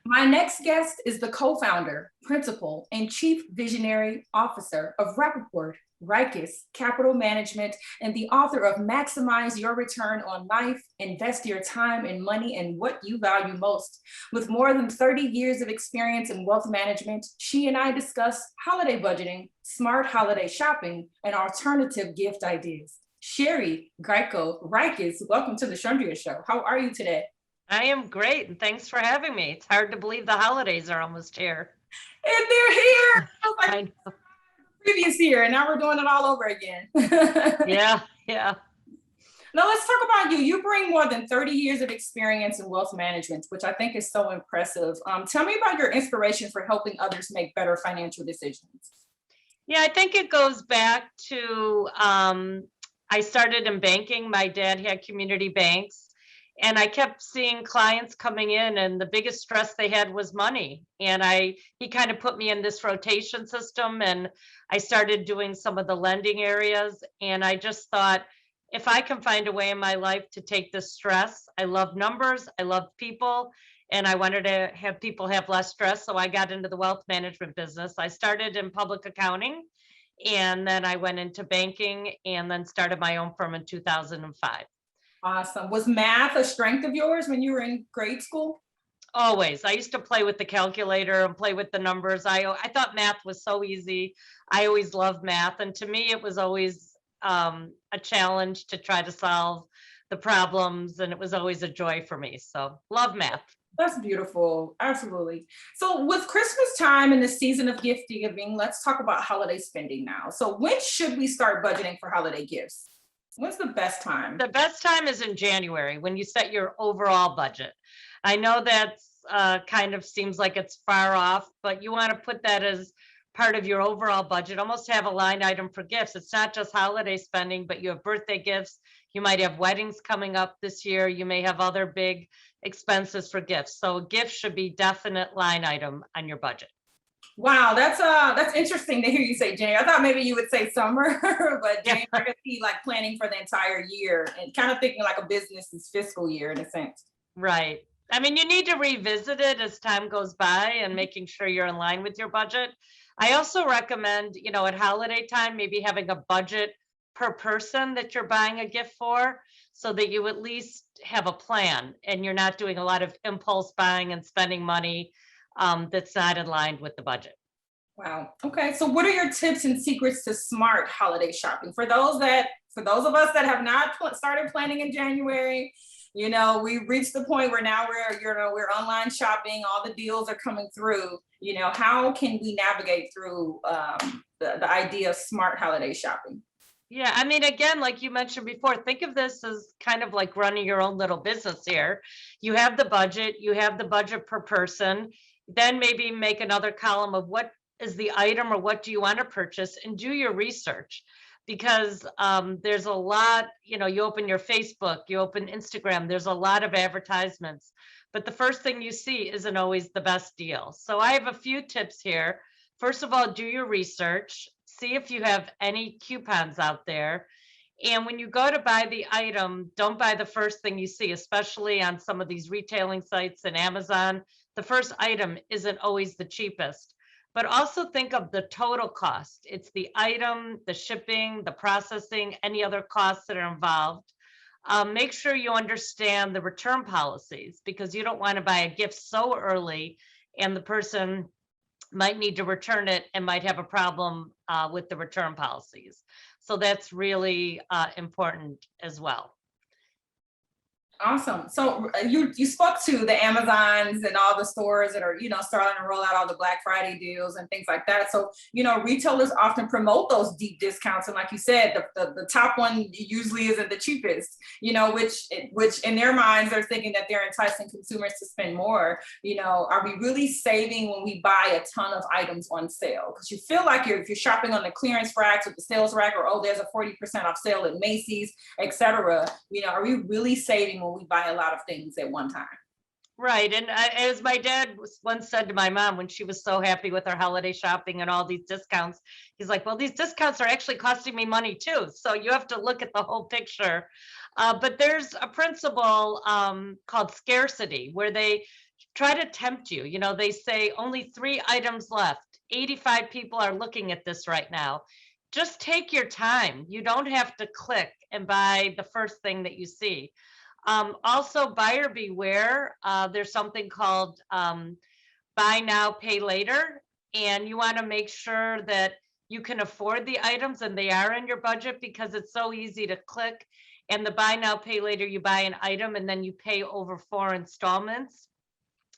My next guest is the co-founder, principal, and chief visionary officer of Rappaport, Reiches Capital Management, and the author of Maximize Your Return on Life, Invest Your Time and Money in What You Value Most. With more than 30 years of experience in wealth management, she and I discuss holiday budgeting, smart holiday shopping, and alternative gift ideas. Shari Greco Reiches, welcome to the Chundria Show. How are you today? I am great, and thanks for having me. It's hard to believe the holidays are almost here. And they're here. I was like, I know. previous year, and now we're doing it all over again. Yeah, yeah. Now let's talk about you. You bring more than 30 years of experience in wealth management, which I think is so impressive. Tell me about your inspiration for helping others make better financial decisions. Yeah, I think it goes back to I started in banking. My dad had community banks, and I kept seeing clients coming in, and the biggest stress they had was money. And he kind of put me in this rotation system, and I started doing some of the lending areas. And I just thought, if I can find a way in my life to take this stress, I love numbers, I love people, and I wanted to have people have less stress. So I got into the wealth management business. I started in public accounting, and then I went into banking, and then started my own firm in 2005. Awesome. Was math a strength of yours when you were in grade school? Always. I used to play with the calculator and play with the numbers. I thought math was so easy. I always loved math. And to me, it was always a challenge to try to solve the problems. And it was always a joy for me. So love math. That's beautiful. Absolutely. So, with Christmas time and the season of gift giving, let's talk about holiday spending now. So, when should we start budgeting for holiday gifts? When's the best time? The best time is in January when you set your overall budget. I know that's kind of seems like it's far off, but you want to put that as part of your overall budget. Almost have a line item for gifts. It's not just holiday spending, but you have birthday gifts. You might have weddings coming up this year. You may have other big expenses for gifts. So a gift should be definite line item on your budget. Wow, that's interesting to hear you say January. I thought maybe you would say summer, but January could be like planning for the entire year and kind of thinking like a business's fiscal year in a sense. Right. I mean, you need to revisit it as time goes by and making sure you're in line with your budget. I also recommend, at holiday time, maybe having a budget per person that you're buying a gift for, so that you at least have a plan and you're not doing a lot of impulse buying and spending money that's not in line with the budget. Wow. Okay. So what are your tips and secrets to smart holiday shopping? For those of us that have not started planning in January, we've reached the point where now we're online shopping, all the deals are coming through. How can we navigate through the idea of smart holiday shopping? Yeah, I mean, again, like you mentioned before, think of this as kind of like running your own little business here. You have the budget per person, then maybe make another column of what is the item or what do you want to purchase, and do your research, because there's a lot, you open your Facebook, you open Instagram, there's a lot of advertisements, but the first thing you see isn't always the best deal. So I have a few tips here. First of all, do your research, see if you have any coupons out there. And when you go to buy the item, don't buy the first thing you see, especially on some of these retailing sites and Amazon. The first item isn't always the cheapest, but also think of the total cost. It's the item, the shipping, the processing, any other costs that are involved. Make sure you understand the return policies, because you don't want to buy a gift so early and the person might need to return it and might have a problem with the return policies. So that's really important as well. Awesome. So you spoke to the Amazons and all the stores that are, starting to roll out all the Black Friday deals and things like that. So, retailers often promote those deep discounts. And like you said, the top one usually isn't the cheapest, which in their minds, they're thinking that they're enticing consumers to spend more. Are we really saving when we buy a ton of items on sale? Because you feel like if you're shopping on the clearance racks or the sales rack, or, oh, there's a 40% off sale at Macy's, etc. Are we really saving when we buy a lot of things at one time? Right. And as my dad once said to my mom when she was so happy with her holiday shopping and all these discounts, he's like, well, these discounts are actually costing me money too. So you have to look at the whole picture. But there's a principle called scarcity where they try to tempt you. You know, they say only 3 items left. 85 people are looking at this right now. Just take your time. You don't have to click and buy the first thing that you see. Also, buyer beware. There's something called buy now, pay later. And you want to make sure that you can afford the items and they are in your budget, because it's so easy to click and the buy now, pay later, you buy an item and then you pay over 4 installments.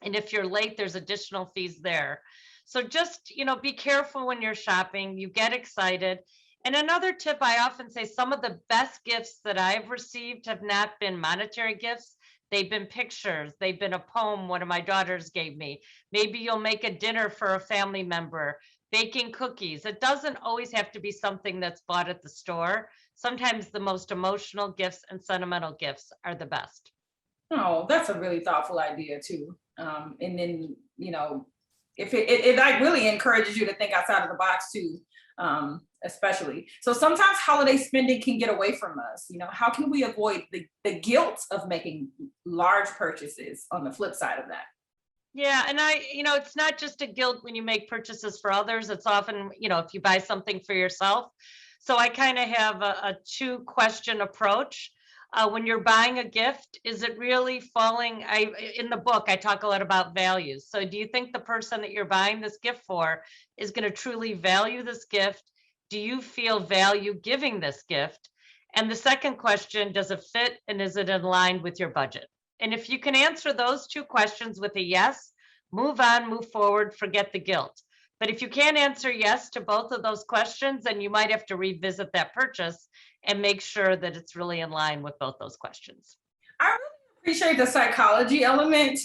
And if you're late, there's additional fees there. So just, be careful when you're shopping. You get excited. And another tip I often say, some of the best gifts that I've received have not been monetary gifts. They've been pictures. They've been a poem one of my daughters gave me. Maybe you'll make a dinner for a family member, baking cookies. It doesn't always have to be something that's bought at the store. Sometimes the most emotional gifts and sentimental gifts are the best. Oh, that's a really thoughtful idea too. And then, if it like really encourages you to think outside of the box too, especially. So sometimes holiday spending can get away from us. How can we avoid the guilt of making large purchases on the flip side of that? Yeah, and it's not just a guilt when you make purchases for others. It's often, if you buy something for yourself. So I kind of have a 2-question approach. When you're buying a gift, is it really falling? In the book, I talk a lot about values. So do you think the person that you're buying this gift for is going to truly value this gift? Do you feel value giving this gift? And the second question, does it fit and is it in line with your budget? And if you can answer those 2 questions with a yes, move on, move forward, forget the guilt. But if you can't answer yes to both of those questions, then you might have to revisit that purchase and make sure that it's really in line with both those questions. I really appreciate the psychology element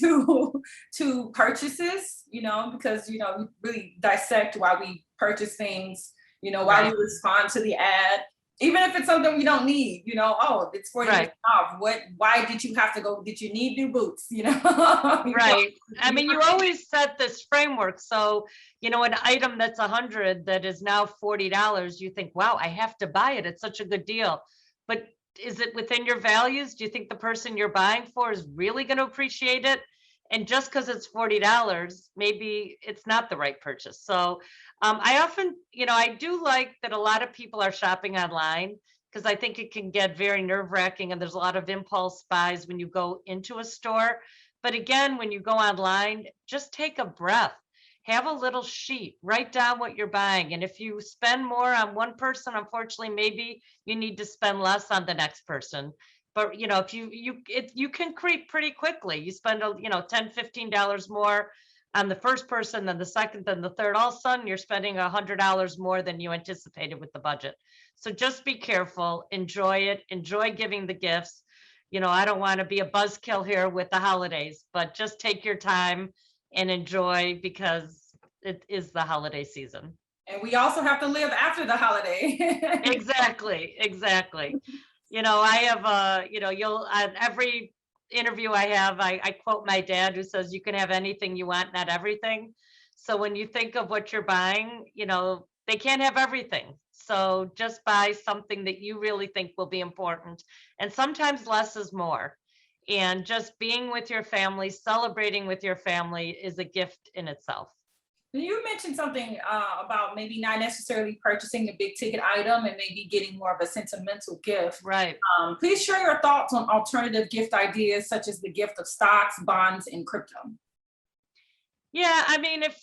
to purchases, because we really dissect why we purchase things, why Right. we respond to the ad, even if it's something we don't need, oh, it's 40% Right. off. Why did you have to go? Did you need new boots? Right. I You mean, you always set this framework. So, an item that's 100 that is now $40, you think, wow, I have to buy it. It's such a good deal. But is it within your values? Do you think the person you're buying for is really going to appreciate it? And just because it's $40, maybe it's not the right purchase. So, I often, I do like that a lot of people are shopping online, because I think it can get very nerve wracking and there's a lot of impulse buys when you go into a store. But again, when you go online, just take a breath, have a little sheet, write down what you're buying. And if you spend more on one person, unfortunately, maybe you need to spend less on the next person. But if you can creep pretty quickly. You spend $10, $15 more on the first person, then the second, then the third. All of a sudden, you're spending $100 more than you anticipated with the budget. So just be careful, enjoy it, enjoy giving the gifts. I don't want to be a buzzkill here with the holidays, but just take your time and enjoy, because it is the holiday season. And we also have to live after the holiday. Exactly, exactly. I have you'll on every interview I have, I quote my dad who says you can have anything you want, not everything. So when you think of what you're buying, they can't have everything. So just buy something that you really think will be important. And sometimes less is more. And just being with your family, celebrating with your family is a gift in itself. You mentioned something about maybe not necessarily purchasing the big ticket item and maybe getting more of a sentimental gift. Right. Please share your thoughts on alternative gift ideas such as the gift of stocks, bonds, and crypto. Yeah, I mean, if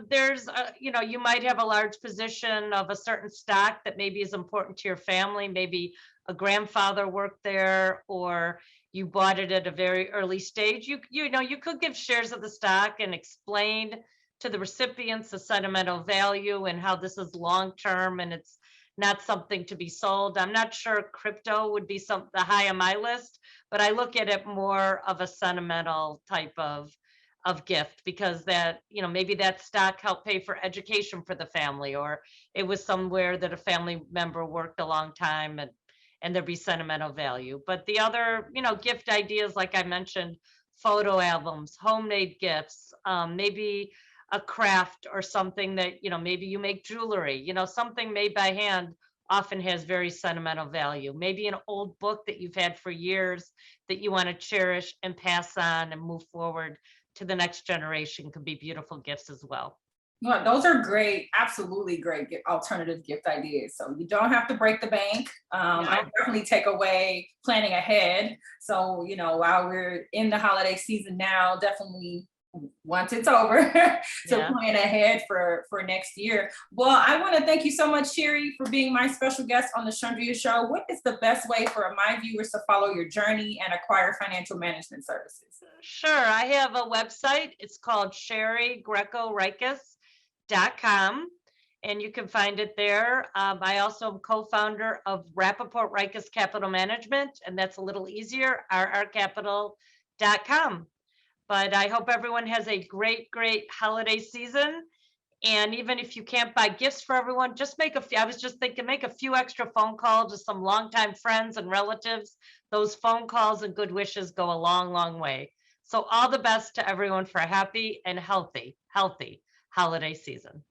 there's, you might have a large position of a certain stock that maybe is important to your family. Maybe a grandfather worked there, or you bought it at a very early stage. You could give shares of the stock and explain to the recipients the sentimental value and how this is long term and it's not something to be sold. I'm not sure crypto would be the high on my list, but I look at it more of a sentimental type of gift, because that, maybe that stock helped pay for education for the family, or it was somewhere that a family member worked a long time, and there'd be sentimental value. But the other, gift ideas, like I mentioned, photo albums, homemade gifts, maybe a craft or something that, maybe you make jewelry, something made by hand often has very sentimental value. Maybe an old book that you've had for years that you want to cherish and pass on and move forward to the next generation could be beautiful gifts as well. Well, those are great, absolutely great alternative gift ideas. So you don't have to break the bank. I No. definitely take away planning ahead. So, while we're in the holiday season now, definitely once it's over, to Yeah. plan ahead for next year. Well, I want to thank you so much, Shari, for being my special guest on the Chundria Show. What is the best way for my viewers to follow your journey and acquire financial management services? Sure. I have a website. It's called Shari Greco Reiches.com, and you can find it there. I also am co-founder of Rappaport Reiches Capital Management, and that's a little easier, rrcapital.com. But I hope everyone has a great, great holiday season. And even if you can't buy gifts for everyone, just make a few. I was just thinking, make a few extra phone calls to some longtime friends and relatives. Those phone calls and good wishes go a long, long way. So all the best to everyone for a happy and healthy holiday season.